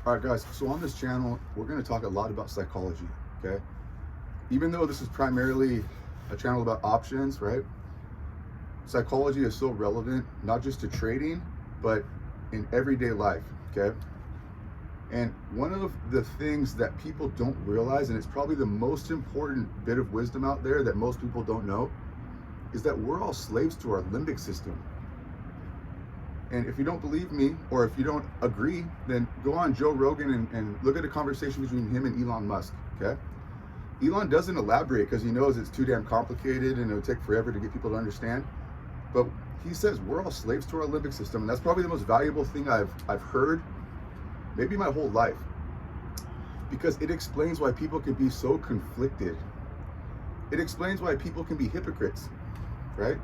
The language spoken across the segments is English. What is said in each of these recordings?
All right, guys, so on this channel, we're going to talk a lot about psychology, okay? Even though this is primarily a channel about options, right? Psychology is so relevant, not just to trading, but in everyday life, okay? And one of the things that people don't realize, and it's probably the most important bit of wisdom out there that most people don't know, is that we're all slaves to our limbic system. And if you don't believe me, or if you don't agree, then go on Joe Rogan and look at a conversation between him and Elon Musk, okay? Elon doesn't elaborate because he knows it's too damn complicated and it'll take forever to get people to understand. But he says we're all slaves to our limbic system, and that's probably the most valuable thing I've heard, maybe my whole life, because it explains why people can be so conflicted. It explains why people can be hypocrites, right?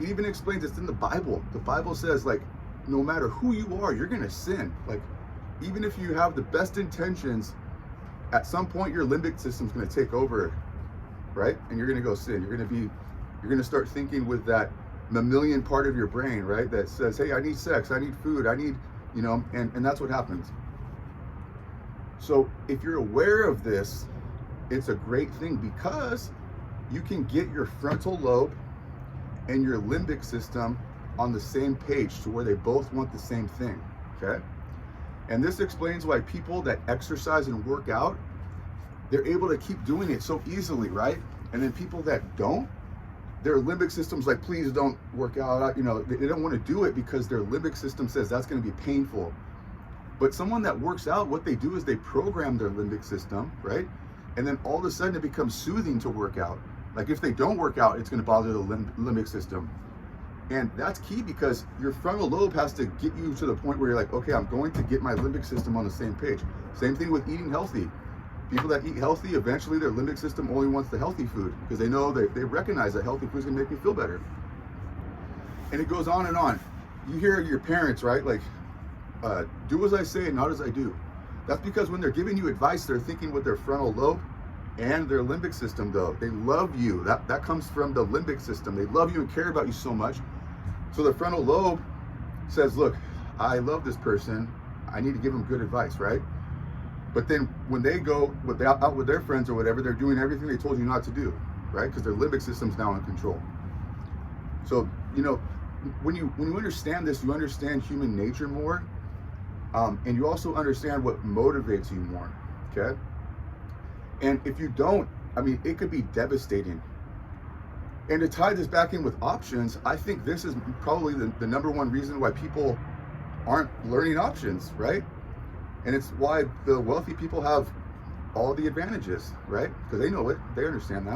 It even explains it's in the Bible. The Bible says, like, no matter who you are, you're gonna sin. Like, even if you have the best intentions, at some point your limbic system's gonna take over, right? And you're gonna go sin. You're gonna start thinking with that mammalian part of your brain, right? That says, hey, I need sex, I need food, I need, and that's what happens. So if you're aware of this, it's a great thing because you can get your frontal lobe and your limbic system on the same page to where they both want the same thing, okay? And this explains why people that exercise and work out, they're able to keep doing it so easily, right? And then people that don't, their limbic system's like, please don't work out. They don't want to do it because their limbic system says that's going to be painful. But someone that works out, what they do is they program their limbic system, right? And then all of a sudden it becomes soothing to work out. Like if they don't work out, it's going to bother the limbic system. And that's key because your frontal lobe has to get you to the point where you're like, okay, I'm going to get my limbic system on the same page. Same thing with eating healthy. People that eat healthy, eventually their limbic system only wants the healthy food because they know they recognize that healthy food is going to make me feel better. And it goes on and on. You hear your parents, right? Like, do as I say, not as I do. That's because when they're giving you advice, they're thinking with their frontal lobe and their limbic system, though. They love you. That comes from the limbic system. They love you and care about you so much. So the frontal lobe says, look, I love this person. I need to give them good advice, right? But then when they go out with their friends or whatever, they're doing everything they told you not to do, right? Because their limbic system's now in control. So, when you understand this, you understand human nature more. And you also understand what motivates you more, okay? And if you don't, it could be devastating. And to tie this back in with options, I think this is probably the number one reason why people aren't learning options, right? And it's why the wealthy people have all the advantages, right? Because they know it, they understand that.